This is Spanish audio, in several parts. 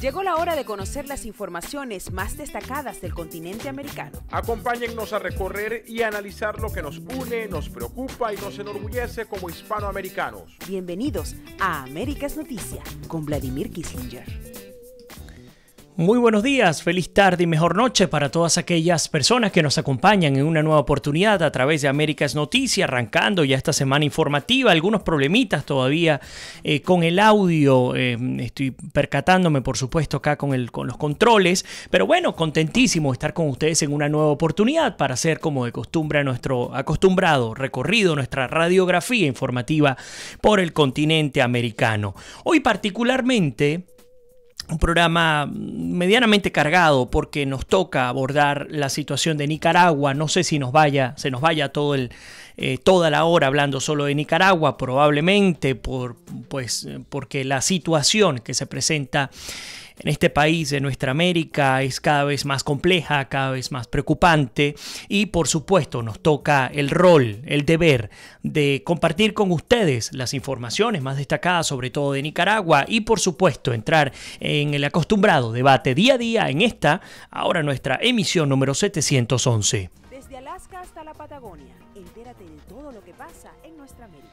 Llegó la hora de conocer las informaciones más destacadas del continente americano. Acompáñennos a recorrer y analizar lo que nos une, nos preocupa y nos enorgullece como hispanoamericanos. Bienvenidos a Américas Noticia con Vladimir Kissinger. Muy buenos días, feliz tarde y mejor noche para todas aquellas personas que nos acompañan en una nueva oportunidad a través de Américas Noticias, arrancando ya esta semana informativa. Algunos problemitas todavía con el audio, estoy percatándome por supuesto acá con los controles, pero bueno, contentísimo de estar con ustedes en una nueva oportunidad para hacer como de costumbre nuestro acostumbrado recorrido, nuestra radiografía informativa por el continente americano. Hoy particularmente un programa medianamente cargado porque nos toca abordar la situación de Nicaragua. No sé si se nos vaya toda la hora hablando solo de Nicaragua, probablemente porque la situación que se presenta en este país, en nuestra América, es cada vez más compleja, cada vez más preocupante y por supuesto nos toca el rol, el deber de compartir con ustedes las informaciones más destacadas sobre todo de Nicaragua y por supuesto entrar en el acostumbrado debate día a día en esta, ahora nuestra emisión número 711. Desde Alaska hasta la Patagonia, entérate de todo lo que pasa en nuestra América.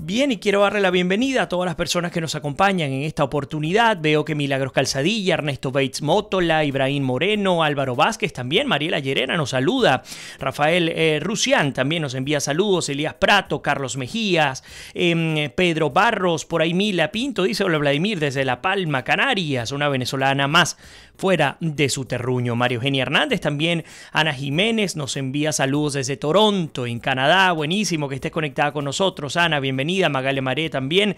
Bien, y quiero darle la bienvenida a todas las personas que nos acompañan en esta oportunidad. Veo que Milagros Calzadilla, Ernesto Bates Mótola, Ibrahim Moreno, Álvaro Vázquez también, Mariela Llerena nos saluda, Rafael Rusián también nos envía saludos, Elías Prato, Carlos Mejías, Pedro Barros, por ahí Mila Pinto, dice hola Vladimir desde La Palma, Canarias, una venezolana más fuera de su terruño. María Eugenia Hernández también, Ana Jiménez nos envía saludos desde Toronto, en Canadá, buenísimo que estés conectada con nosotros, Ana, bienvenida, Magale Maré también,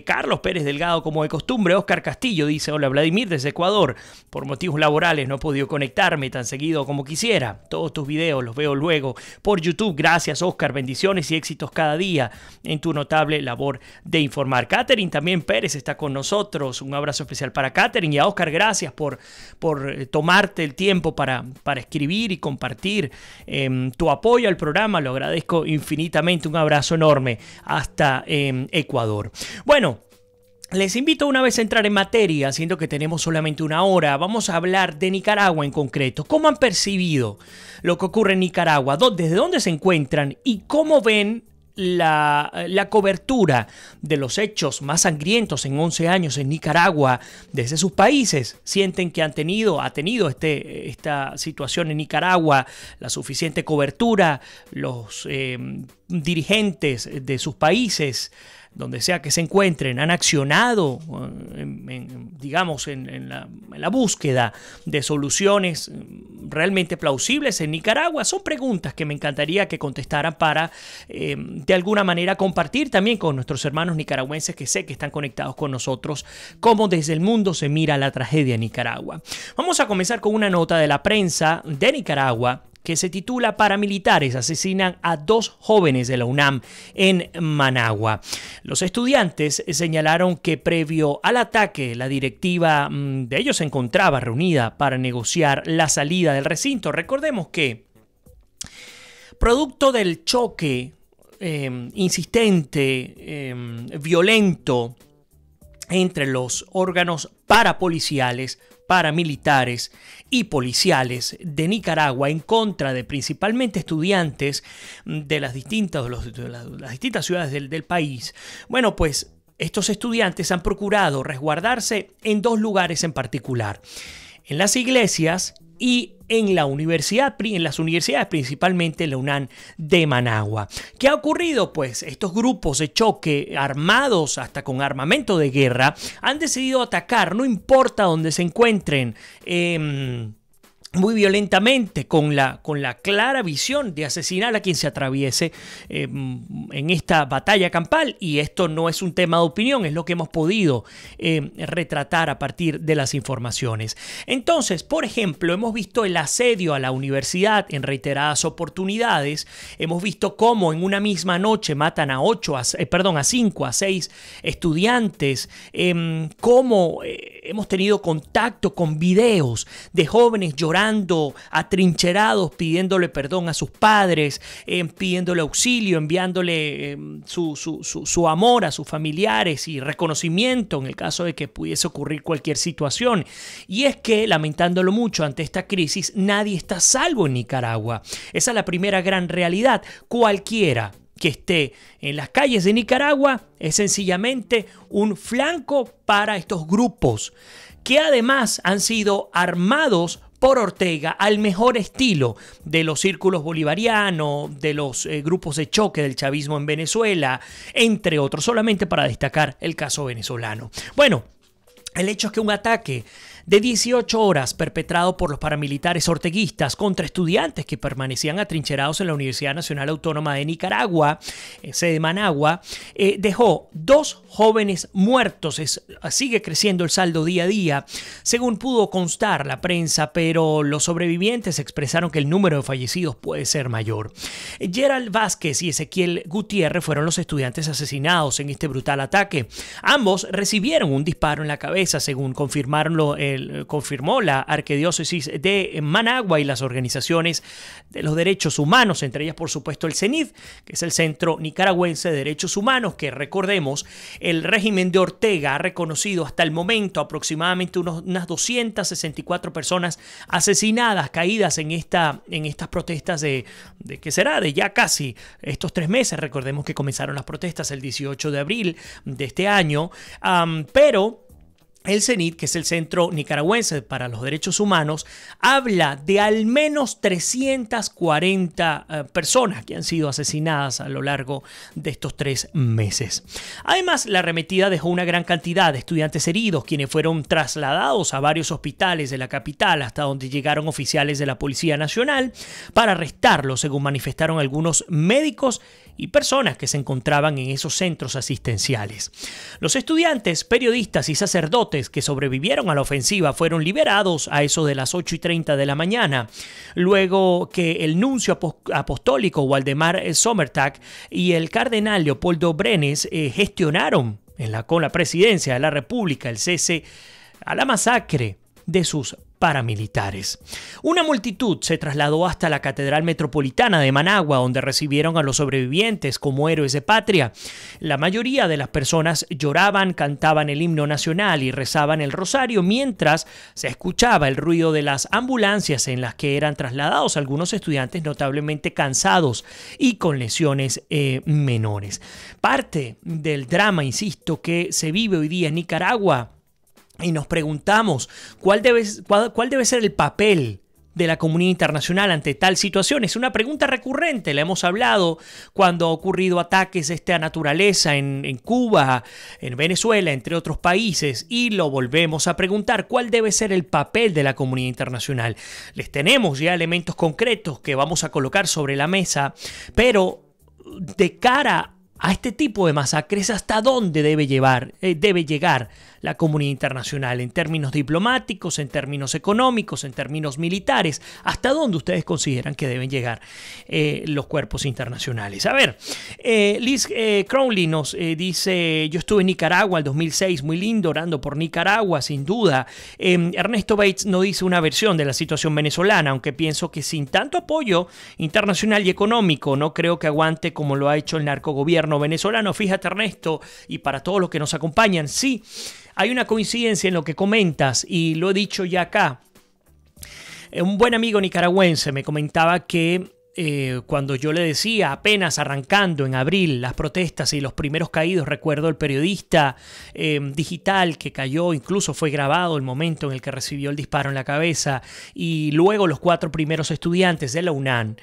Carlos Pérez Delgado como de costumbre, Oscar Castillo dice hola Vladimir desde Ecuador, por motivos laborales no he podido conectarme tan seguido como quisiera, todos tus videos los veo luego por YouTube, gracias Oscar, bendiciones y éxitos cada día en tu notable labor de informar. Catherine también Pérez está con nosotros, un abrazo especial para Catherine y a Oscar, gracias por tomarte el tiempo para escribir y compartir tu apoyo al programa, lo agradezco infinitamente, un abrazo enorme hasta Ecuador. Bueno, les invito una vez a entrar en materia, siendo que tenemos solamente una hora. Vamos a hablar de Nicaragua en concreto. ¿Cómo han percibido lo que ocurre en Nicaragua? ¿Desde dónde se encuentran? ¿Y cómo ven la cobertura de los hechos más sangrientos en 11 años en Nicaragua desde sus países? ¿Sienten que ha tenido esta situación en Nicaragua la suficiente cobertura? Los dirigentes de sus países, donde sea que se encuentren, han accionado en la búsqueda de soluciones realmente plausibles en Nicaragua. Son preguntas que me encantaría que contestaran para de alguna manera compartir también con nuestros hermanos nicaragüenses que sé que están conectados con nosotros, cómo desde el mundo se mira la tragedia en Nicaragua. Vamos a comenzar con una nota de la prensa de Nicaragua que se titula Paramilitares asesinan a 2 jóvenes de la UNAM en Managua. Los estudiantes señalaron que previo al ataque la directiva de ellos se encontraba reunida para negociar la salida del recinto. Recordemos que producto del choque insistente, violento entre los órganos parapoliciales, paramilitares y policiales de Nicaragua en contra de principalmente estudiantes de las distintas ciudades del país. Bueno, pues estos estudiantes han procurado resguardarse en 2 lugares en particular: en las iglesias y en las universidades, principalmente en la UNAM de Managua. ¿Qué ha ocurrido? Pues estos grupos de choque armados hasta con armamento de guerra han decidido atacar, no importa dónde se encuentren, muy violentamente, con la clara visión de asesinar a quien se atraviese en esta batalla campal. Y esto no es un tema de opinión, es lo que hemos podido retratar a partir de las informaciones. Entonces, por ejemplo, hemos visto el asedio a la universidad en reiteradas oportunidades. Hemos visto cómo en una misma noche matan a 5 a 6 estudiantes, cómo hemos tenido contacto con videos de jóvenes llorando, atrincherados, pidiéndole perdón a sus padres, pidiéndole auxilio, enviándole su amor a sus familiares y reconocimiento en el caso de que pudiese ocurrir cualquier situación. Y es que, lamentándolo mucho ante esta crisis, nadie está a salvo en Nicaragua. Esa es la primera gran realidad. Cualquiera que esté en las calles de Nicaragua es sencillamente un flanco para estos grupos que además han sido armados por Ortega al mejor estilo de los círculos bolivarianos, de los grupos de choque del chavismo en Venezuela, entre otros, solamente para destacar el caso venezolano. Bueno, el hecho es que un ataque de 18 horas perpetrado por los paramilitares orteguistas contra estudiantes que permanecían atrincherados en la Universidad Nacional Autónoma de Nicaragua, sede Managua, dejó 2 jóvenes muertos. Sigue creciendo el saldo día a día, según pudo constar la prensa, pero los sobrevivientes expresaron que el número de fallecidos puede ser mayor. Gerald Vázquez y Ezequiel Gutiérrez fueron los estudiantes asesinados en este brutal ataque. Ambos recibieron un disparo en la cabeza, según confirmó la Arquidiócesis de Managua y las organizaciones de los derechos humanos, entre ellas por supuesto el CENID, que es el Centro Nicaragüense de Derechos Humanos, que recordemos, el régimen de Ortega ha reconocido hasta el momento aproximadamente unas 264 personas asesinadas, caídas en estas protestas de ¿qué será? De ya casi estos 3 meses. Recordemos que comenzaron las protestas el 18 de abril de este año, pero el CENID, que es el Centro Nicaragüense para los Derechos Humanos, habla de al menos 340 personas que han sido asesinadas a lo largo de estos 3 meses. Además, la arremetida dejó una gran cantidad de estudiantes heridos, quienes fueron trasladados a varios hospitales de la capital, hasta donde llegaron oficiales de la Policía Nacional para arrestarlos, según manifestaron algunos médicos y personas que se encontraban en esos centros asistenciales. Los estudiantes, periodistas y sacerdotes que sobrevivieron a la ofensiva fueron liberados a eso de las 8:30 de la mañana, luego que el nuncio apostólico Waldemar Sommertag y el cardenal Leopoldo Brenes gestionaron con la presidencia de la República el cese a la masacre de sus paramilitares. Una multitud se trasladó hasta la Catedral Metropolitana de Managua, donde recibieron a los sobrevivientes como héroes de patria. La mayoría de las personas lloraban, cantaban el himno nacional y rezaban el rosario, mientras se escuchaba el ruido de las ambulancias en las que eran trasladados algunos estudiantes notablemente cansados y con lesiones menores. Parte del drama, insisto, que se vive hoy día en Nicaragua. Y nos preguntamos cuál debe ser el papel de la comunidad internacional ante tal situación. Es una pregunta recurrente, la hemos hablado cuando ha ocurrido ataques de esta naturaleza en Cuba, en Venezuela, entre otros países, y lo volvemos a preguntar: ¿cuál debe ser el papel de la comunidad internacional? Les tenemos ya elementos concretos que vamos a colocar sobre la mesa, pero de cara a este tipo de masacres, ¿hasta dónde debe llegar la comunidad internacional en términos diplomáticos, en términos económicos, en términos militares? ¿Hasta dónde ustedes consideran que deben llegar los cuerpos internacionales? A ver, Liz Crowley nos dice: yo estuve en Nicaragua el 2006, muy lindo, orando por Nicaragua, sin duda. Ernesto Bates nos dice una versión de la situación venezolana, aunque pienso que sin tanto apoyo internacional y económico, no creo que aguante como lo ha hecho el narcogobierno venezolano. Fíjate, Ernesto, y para todos los que nos acompañan, sí, hay una coincidencia en lo que comentas, y lo he dicho ya acá. Un buen amigo nicaragüense me comentaba que cuando yo le decía, apenas arrancando en abril las protestas y los primeros caídos, recuerdo el periodista digital que cayó, incluso fue grabado el momento en el que recibió el disparo en la cabeza, y luego los 4 primeros estudiantes de la UNAM.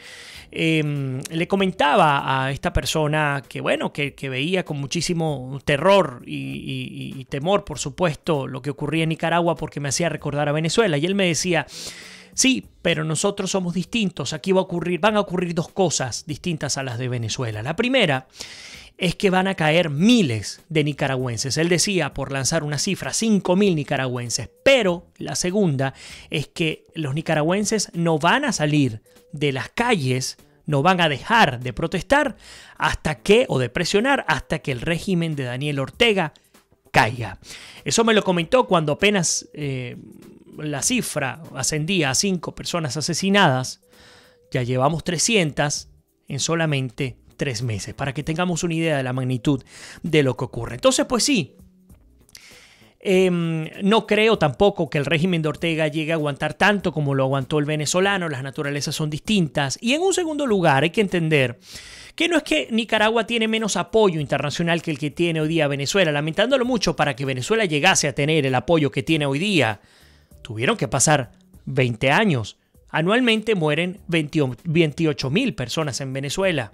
Le comentaba a esta persona que, bueno, que veía con muchísimo terror y temor, por supuesto, lo que ocurría en Nicaragua, porque me hacía recordar a Venezuela. Y él me decía: sí, pero nosotros somos distintos. Aquí van a ocurrir 2 cosas distintas a las de Venezuela. La primera es que van a caer miles de nicaragüenses. Él decía, por lanzar una cifra, 5.000 nicaragüenses. Pero la segunda es que los nicaragüenses no van a salir de las calles, no van a dejar de protestar o de presionar hasta que el régimen de Daniel Ortega caiga. Eso me lo comentó cuando apenas la cifra ascendía a 5 personas asesinadas. Ya llevamos 300 en solamente 3 meses, para que tengamos una idea de la magnitud de lo que ocurre. Entonces, pues sí, no creo tampoco que el régimen de Ortega llegue a aguantar tanto como lo aguantó el venezolano. Las naturalezas son distintas. Y en un segundo lugar, hay que entender que no es que Nicaragua tiene menos apoyo internacional que el que tiene hoy día Venezuela. Lamentándolo mucho, para que Venezuela llegase a tener el apoyo que tiene hoy día, tuvieron que pasar 20 años. Anualmente mueren 28.000 personas en Venezuela.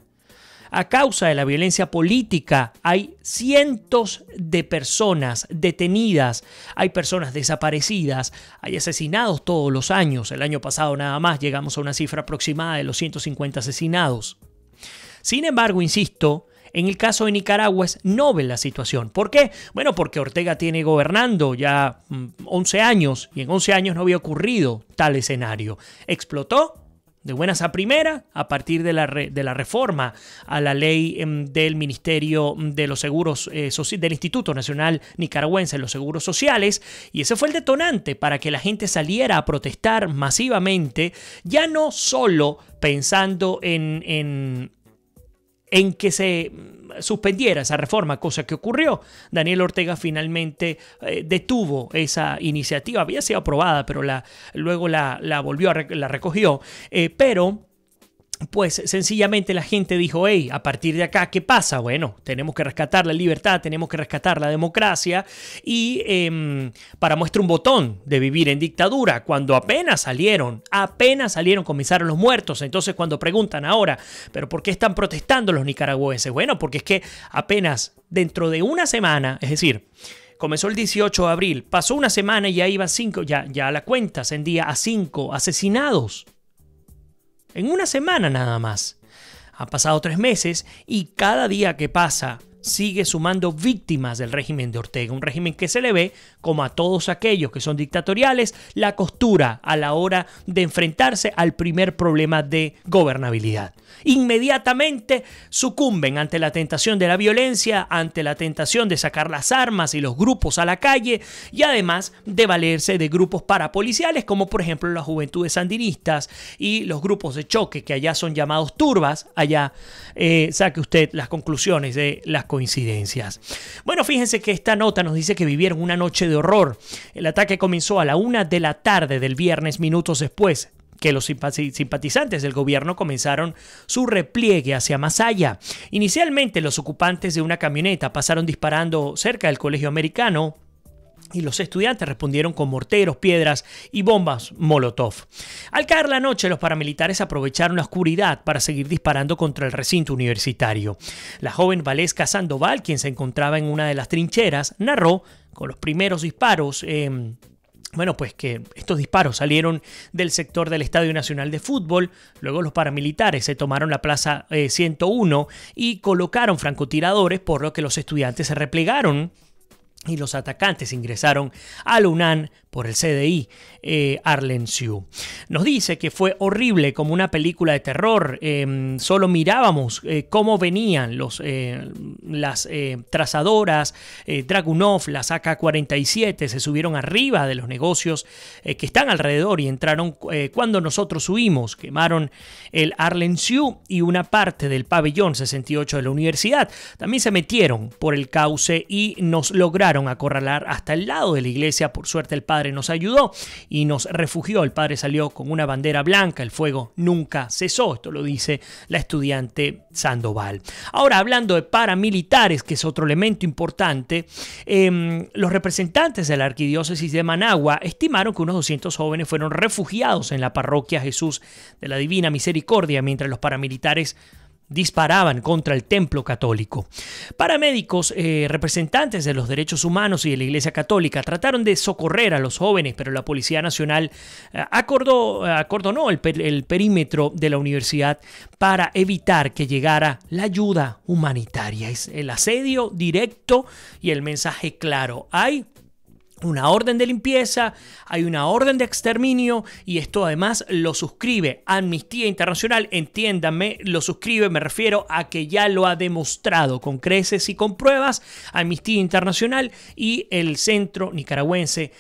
A causa de la violencia política hay cientos de personas detenidas, hay personas desaparecidas, hay asesinados todos los años. El año pasado nada más llegamos a una cifra aproximada de los 150 asesinados. Sin embargo, insisto, en el caso de Nicaragua es novel la situación. ¿Por qué? Bueno, porque Ortega tiene gobernando ya 11 años y en 11 años no había ocurrido tal escenario. Explotó de buenas a primera a partir de la reforma a la ley del Ministerio de los Seguros del Instituto Nacional Nicaragüense de los Seguros Sociales, y ese fue el detonante para que la gente saliera a protestar masivamente, ya no solo pensando en que se suspendiera esa reforma, cosa que ocurrió. Daniel Ortega finalmente detuvo esa iniciativa. Había sido aprobada, pero luego la recogió. Pero pues sencillamente la gente dijo, hey, a partir de acá, ¿qué pasa? Bueno, tenemos que rescatar la libertad, tenemos que rescatar la democracia y para muestra un botón de vivir en dictadura. Cuando apenas salieron, comenzaron los muertos. Entonces cuando preguntan ahora, ¿pero por qué están protestando los nicaragüenses? Bueno, porque es que apenas dentro de una semana, es decir, comenzó el 18 de abril, pasó una semana y ya iban 5, ya la cuenta ascendía a 5 asesinados. En una semana nada más. Han pasado 3 meses y cada día que pasa sigue sumando víctimas del régimen de Ortega. Un régimen que se le ve, como a todos aquellos que son dictatoriales, la costura a la hora de enfrentarse al primer problema de gobernabilidad. Inmediatamente sucumben ante la tentación de la violencia, ante la tentación de sacar las armas y los grupos a la calle, y además de valerse de grupos parapoliciales como por ejemplo las juventudes sandinistas y los grupos de choque que allá son llamados turbas. Allá saque usted las conclusiones de las coincidencias. Bueno, fíjense que esta nota nos dice que vivieron una noche de horror. El ataque comenzó a la 1 de la tarde del viernes, minutos después que los simpatizantes del gobierno comenzaron su repliegue hacia Masaya. Inicialmente, los ocupantes de una camioneta pasaron disparando cerca del colegio americano y los estudiantes respondieron con morteros, piedras y bombas Molotov. Al caer la noche, los paramilitares aprovecharon la oscuridad para seguir disparando contra el recinto universitario. La joven Valesca Sandoval, quien se encontraba en una de las trincheras, narró con los primeros disparos bueno, pues que estos disparos salieron del sector del Estadio Nacional de Fútbol. Luego los paramilitares se tomaron la Plaza 101 y colocaron francotiradores, por lo que los estudiantes se replegaron y los atacantes ingresaron a la UNAM por el CDI Arlencio. Nos dice que fue horrible, como una película de terror. Solo mirábamos cómo venían las trazadoras Dragunov, las AK-47, se subieron arriba de los negocios que están alrededor y entraron cuando nosotros huimos. Quemaron el Arlencio y una parte del pabellón 68 de la universidad. También se metieron por el cauce y nos lograron acorralar hasta el lado de la iglesia. Por suerte el padre nos ayudó y nos refugió. El padre salió con una bandera blanca. El fuego nunca cesó. Esto lo dice la estudiante Sandoval. Ahora, hablando de paramilitares, que es otro elemento importante, los representantes de la arquidiócesis de Managua estimaron que unos 200 jóvenes fueron refugiados en la parroquia Jesús de la Divina Misericordia mientras los paramilitares disparaban contra el templo católico. Paramédicos, representantes de los derechos humanos y de la Iglesia Católica trataron de socorrer a los jóvenes, pero la Policía Nacional acordonó el perímetro de la universidad para evitar que llegara la ayuda humanitaria. Es el asedio directo y el mensaje claro. Hay una orden de limpieza, hay una orden de exterminio y esto además lo suscribe Amnistía Internacional. Entiéndanme, lo suscribe, me refiero a que ya lo ha demostrado con creces y con pruebas Amnistía Internacional y el Centro Nicaragüense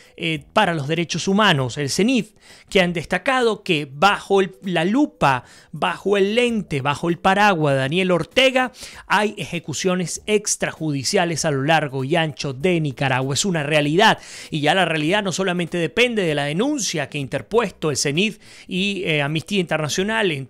para los Derechos Humanos, el CENID, que han destacado que bajo la lupa, bajo el lente, bajo el paraguas de Daniel Ortega, hay ejecuciones extrajudiciales a lo largo y ancho de Nicaragua. Es una realidad. Y ya la realidad no solamente depende de la denuncia que ha interpuesto el CENID y Amnistía Internacional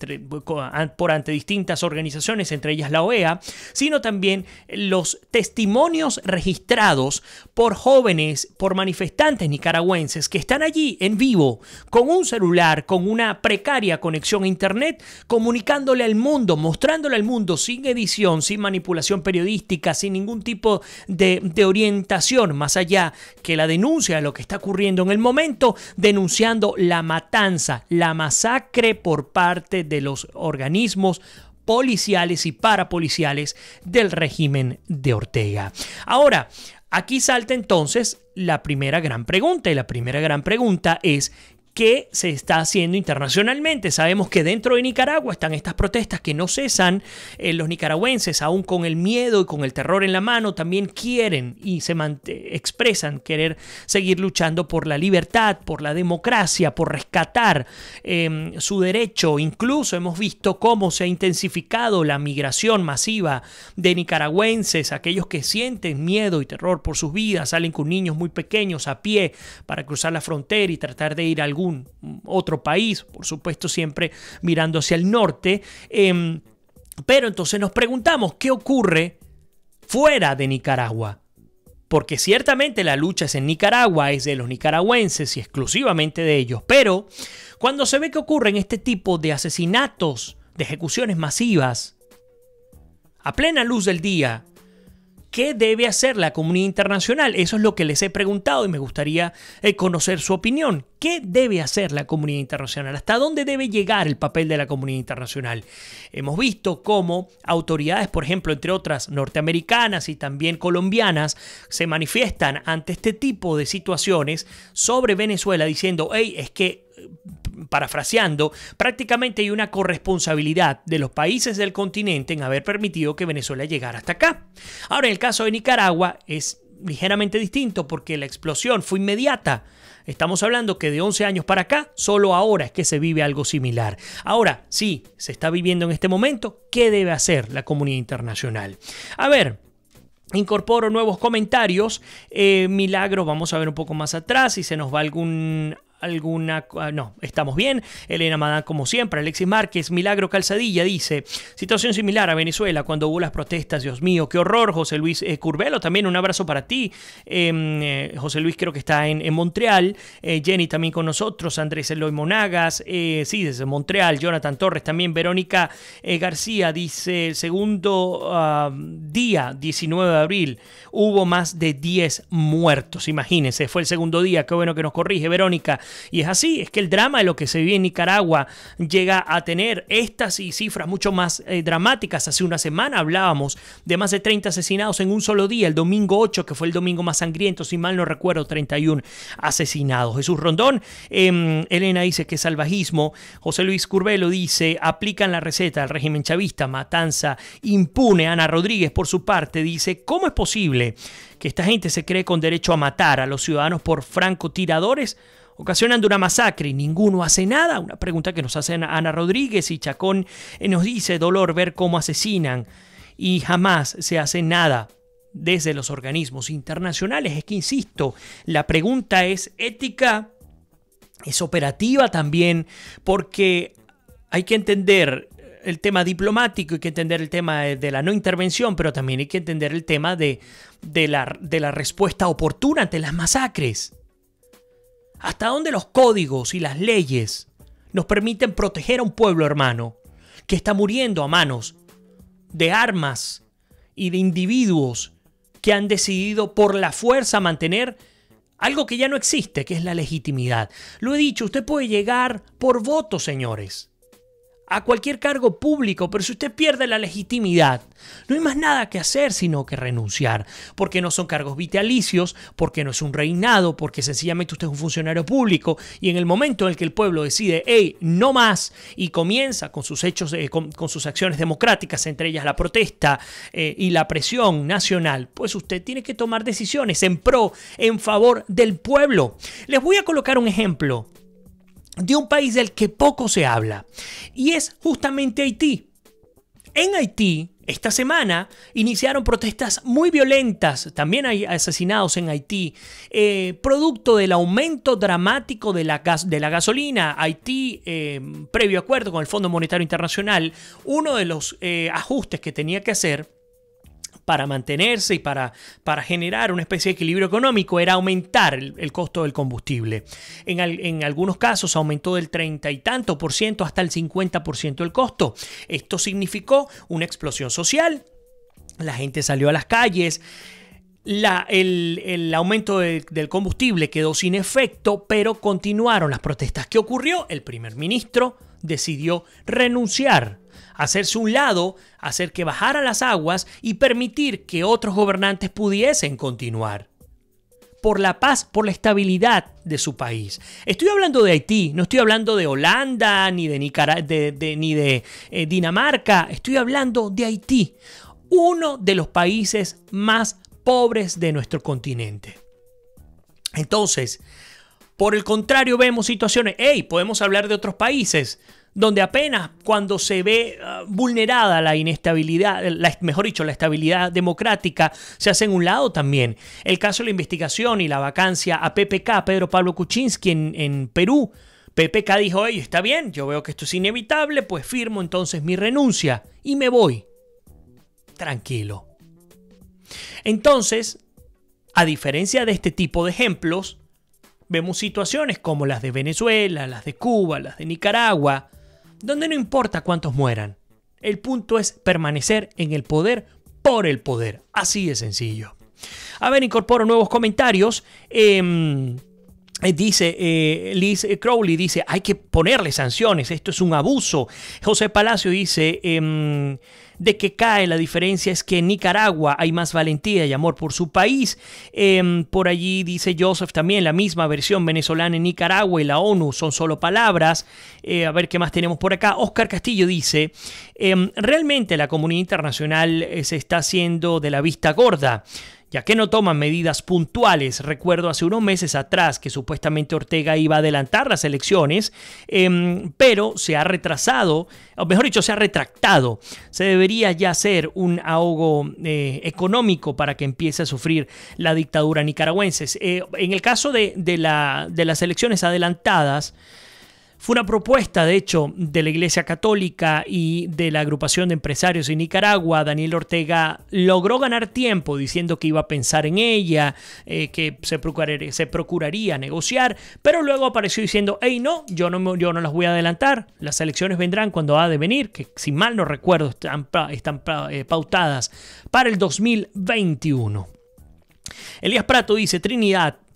por ante distintas organizaciones, entre ellas la OEA, sino también los testimonios registrados por jóvenes, por manifestantes nicaragüenses que están allí en vivo, con un celular, con una precaria conexión a internet, comunicándole al mundo, mostrándole al mundo sin edición, sin manipulación periodística, sin ningún tipo de orientación, más allá que la denuncia de lo que está ocurriendo en el momento, denunciando la matanza, la masacre por parte de los organismos policiales y parapoliciales del régimen de Ortega. Ahora, aquí salta entonces la primera gran pregunta, y la primera gran pregunta es: ¿qué se está haciendo internacionalmente? Sabemos que dentro de Nicaragua están estas protestas que no cesan. Los nicaragüenses, aún con el miedo y con el terror en la mano, también quieren y expresan querer seguir luchando por la libertad, por la democracia, por rescatar su derecho. Incluso hemos visto cómo se ha intensificado la migración masiva de nicaragüenses, aquellos que sienten miedo y terror por sus vidas, salen con niños muy pequeños a pie para cruzar la frontera y tratar de ir a algún otro país, por supuesto siempre mirando hacia el norte, pero entonces nos preguntamos ¿qué ocurre fuera de Nicaragua? Porque ciertamente la lucha es en Nicaragua, es de los nicaragüenses y exclusivamente de ellos, pero cuando se ve que ocurren este tipo de asesinatos, de ejecuciones masivas, a plena luz del día, ¿qué debe hacer la comunidad internacional? Eso es lo que les he preguntado y me gustaría conocer su opinión. ¿Qué debe hacer la comunidad internacional? ¿Hasta dónde debe llegar el papel de la comunidad internacional? Hemos visto cómo autoridades, por ejemplo, entre otras norteamericanas y también colombianas, se manifiestan ante este tipo de situaciones sobre Venezuela diciendo: hey, es que, parafraseando, prácticamente hay una corresponsabilidad de los países del continente en haber permitido que Venezuela llegara hasta acá. Ahora, en el caso de Nicaragua es ligeramente distinto porque la explosión fue inmediata. Estamos hablando que de 11 años para acá, solo ahora es que se vive algo similar. Ahora, sí, se está viviendo en este momento. ¿Qué debe hacer la comunidad internacional? A ver, incorporo nuevos comentarios. Milagro, vamos a ver un poco más atrás si se nos va no, estamos bien. Elena Madán, como siempre. Alexis Márquez. Milagro Calzadilla dice: situación similar a Venezuela cuando hubo las protestas. Dios mío, qué horror. José Luis Curvelo, también un abrazo para ti. José Luis creo que está en Montreal. Jenny también con nosotros. Andrés Eloy Monagas, sí, desde Montreal. Jonathan Torres también. Verónica García dice: el segundo día, 19 de abril, hubo más de 10 muertos. Imagínense, fue el segundo día. Qué bueno que nos corrige Verónica. Y es así, es que el drama de lo que se vive en Nicaragua llega a tener estas y cifras mucho más dramáticas. Hace una semana hablábamos de más de 30 asesinados en un solo día, el domingo 8, que fue el domingo más sangriento, si mal no recuerdo, 31 asesinados. Jesús Rondón, Elena dice que salvajismo. José Luis Curvelo dice: aplican la receta al régimen chavista, matanza impune. Ana Rodríguez, por su parte, dice: ¿cómo es posible que esta gente se cree con derecho a matar a los ciudadanos por francotiradores, ocasionando una masacre y ninguno hace nada? Una pregunta que nos hace Ana Rodríguez. Y Chacón nos dice: dolor ver cómo asesinan y jamás se hace nada desde los organismos internacionales. Es que, insisto, la pregunta es ética, es operativa también, porque hay que entender el tema diplomático, hay que entender el tema de la no intervención, pero también hay que entender el tema de la respuesta oportuna ante las masacres. ¿Hasta dónde los códigos y las leyes nos permiten proteger a un pueblo hermano que está muriendo a manos de armas y de individuos que han decidido por la fuerza mantener algo que ya no existe, que es la legitimidad? Lo he dicho, usted puede llegar por voto, señores, a cualquier cargo público, pero si usted pierde la legitimidad, no hay más nada que hacer sino que renunciar, porque no son cargos vitalicios, porque no es un reinado, porque sencillamente usted es un funcionario público y en el momento en el que el pueblo decide, hey, no más, y comienza con sus hechos, con sus acciones democráticas, entre ellas la protesta y la presión nacional, pues usted tiene que tomar decisiones en favor del pueblo. Les voy a colocar un ejemplo de un país del que poco se habla, y es justamente Haití. En Haití, esta semana, iniciaron protestas muy violentas, también hay asesinados en Haití, producto del aumento dramático de la gasolina. Haití, previo acuerdo con el Fondo Monetario Internacional, uno de los ajustes que tenía que hacer para mantenerse y para generar una especie de equilibrio económico era aumentar el costo del combustible. En algunos casos aumentó del 30 y tanto por ciento hasta el 50% el costo. Esto significó una explosión social. La gente salió a las calles. El aumento del combustible quedó sin efecto, pero continuaron las protestas. ¿Qué ocurrió? El primer ministro decidió renunciar, hacerse un lado, hacer que bajaran las aguas y permitir que otros gobernantes pudiesen continuar. Por la paz, por la estabilidad de su país. Estoy hablando de Haití, no estoy hablando de Holanda, ni de Dinamarca, estoy hablando de Haití, uno de los países más pobres de nuestro continente. Entonces, por el contrario, vemos situaciones, podemos hablar de otros países donde apenas cuando se ve vulnerada la inestabilidad, la estabilidad democrática, se hace en un lado también. El caso de la investigación y la vacancia a PPK, Pedro Pablo Kuczynski en Perú. PPK dijo, está bien, yo veo que esto es inevitable, pues firmo entonces mi renuncia y me voy. Tranquilo. Entonces, a diferencia de este tipo de ejemplos, vemos situaciones como las de Venezuela, las de Cuba, las de Nicaragua, donde no importa cuántos mueran. El punto es permanecer en el poder por el poder. Así de sencillo. A ver, incorporo nuevos comentarios. Dice Liz Crowley, dice, hay que ponerle sanciones, esto es un abuso. José Palacio dice, de que cae, la diferencia es que en Nicaragua hay más valentía y amor por su país. Por allí dice Joseph también, la misma versión venezolana en Nicaragua y la ONU son solo palabras. A ver qué más tenemos por acá. Oscar Castillo dice, realmente la comunidad internacional se está haciendo de la vista gorda, ya que no toman medidas puntuales. Recuerdo hace unos meses atrás que supuestamente Ortega iba a adelantar las elecciones, pero se ha retrasado, o mejor dicho, se ha retractado. Se debería ya hacer un ahogo económico para que empiece a sufrir la dictadura nicaragüense. En el caso de las elecciones adelantadas, fue una propuesta, de hecho, de la Iglesia Católica y de la agrupación de empresarios en Nicaragua. Daniel Ortega logró ganar tiempo diciendo que iba a pensar en ella, que se procuraría negociar, pero luego apareció diciendo, no, yo no las voy a adelantar, las elecciones vendrán cuando ha de venir, que si mal no recuerdo están pautadas para el 2021. Elías Prato dice,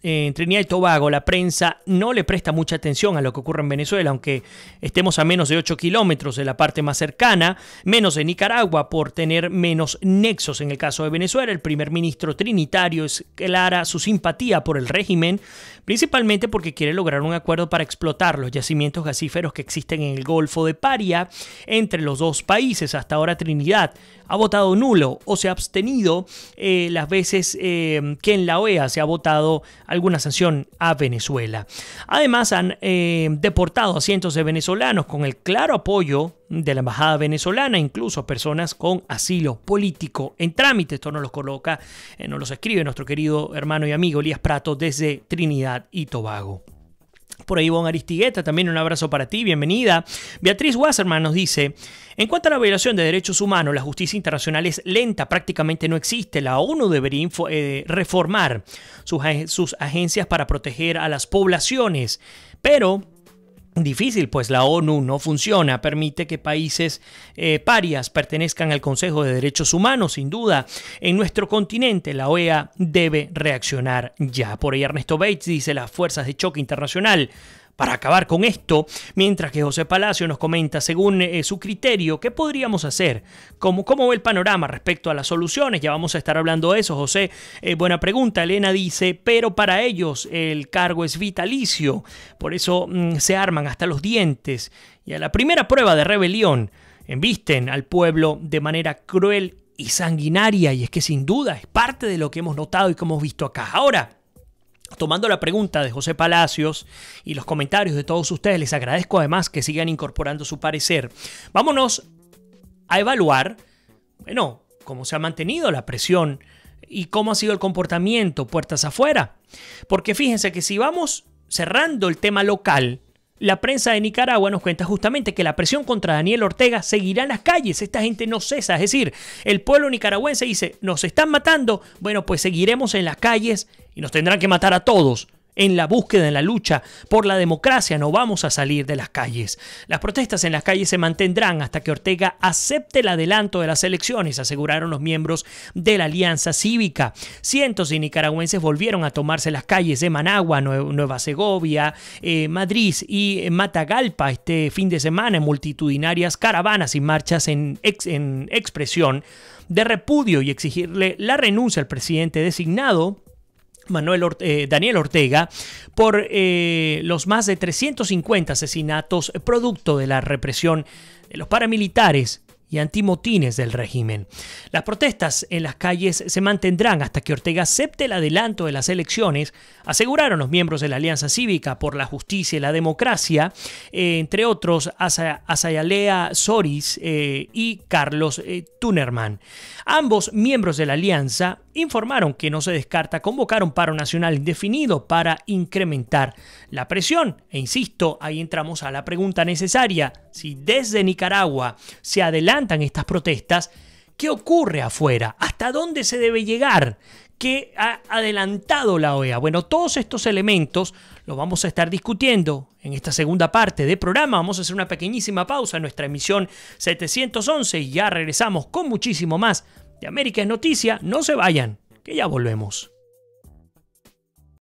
en Trinidad y Tobago la prensa no le presta mucha atención a lo que ocurre en Venezuela, aunque estemos a menos de 8 kilómetros de la parte más cercana, menos de Nicaragua por tener menos nexos. En el caso de Venezuela, el primer ministro trinitario es clara su simpatía por el régimen, principalmente porque quiere lograr un acuerdo para explotar los yacimientos gasíferos que existen en el Golfo de Paria entre los dos países. Hasta ahora Trinidad ha votado nulo o se ha abstenido las veces que en la OEA se ha votado alguna sanción a Venezuela. Además han deportado a cientos de venezolanos con el claro apoyo de la embajada venezolana, incluso personas con asilo político en trámite. Esto nos los coloca, nos los escribe nuestro querido hermano y amigo Elías Prato desde Trinidad y Tobago. Por ahí Ivonne Aristigueta, también un abrazo para ti, bienvenida. Beatriz Wasserman nos dice, en cuanto a la violación de derechos humanos, la justicia internacional es lenta, prácticamente no existe. La ONU debería reformar sus agencias para proteger a las poblaciones, pero difícil, pues la ONU no funciona, permite que países parias pertenezcan al Consejo de Derechos Humanos. Sin duda, en nuestro continente la OEA debe reaccionar ya. Por ahí Ernesto Bates dice, las fuerzas de choque internacional para acabar con esto, mientras que José Palacio nos comenta, según su criterio, qué podríamos hacer, cómo ve el panorama respecto a las soluciones. Ya vamos a estar hablando de eso, José. Buena pregunta. Elena dice, pero para ellos el cargo es vitalicio, por eso se arman hasta los dientes y a la primera prueba de rebelión embisten al pueblo de manera cruel y sanguinaria, y es que sin duda es parte de lo que hemos notado y que hemos visto acá. Ahora, tomando la pregunta de José Palacios y los comentarios de todos ustedes, les agradezco además que sigan incorporando su parecer. Vámonos a evaluar, bueno, cómo se ha mantenido la presión y cómo ha sido el comportamiento puertas afuera. Porque fíjense que si vamos cerrando el tema local, la prensa de Nicaragua nos cuenta justamente que la presión contra Daniel Ortega seguirá en las calles. Esta gente no cesa. Es decir, el pueblo nicaragüense dice, nos están matando, bueno, pues seguiremos en las calles y nos tendrán que matar a todos. En la búsqueda, en la lucha por la democracia, no vamos a salir de las calles. Las protestas en las calles se mantendrán hasta que Ortega acepte el adelanto de las elecciones, aseguraron los miembros de la Alianza Cívica. Cientos de nicaragüenses volvieron a tomarse las calles de Managua, Nueva Segovia, Madrid y Matagalpa este fin de semana en multitudinarias caravanas y marchas en expresión de repudio y exigirle la renuncia al presidente designado Daniel Ortega por los más de 350 asesinatos producto de la represión de los paramilitares y antimotines del régimen. Las protestas en las calles se mantendrán hasta que Ortega acepte el adelanto de las elecciones, aseguraron los miembros de la Alianza Cívica por la Justicia y la Democracia, entre otros Azayalea Soris y Carlos Tunerman. Ambos miembros de la alianza informaron que no se descarta convocar un paro nacional indefinido para incrementar la presión. E insisto, ahí entramos a la pregunta necesaria. Si desde Nicaragua se adelantan estas protestas, ¿qué ocurre afuera? ¿Hasta dónde se debe llegar? ¿Qué ha adelantado la OEA? Bueno, todos estos elementos los vamos a estar discutiendo en esta segunda parte del programa. Vamos a hacer una pequeñísima pausa en nuestra emisión 711 y ya regresamos con muchísimo más de América es Noticia. No se vayan, que ya volvemos.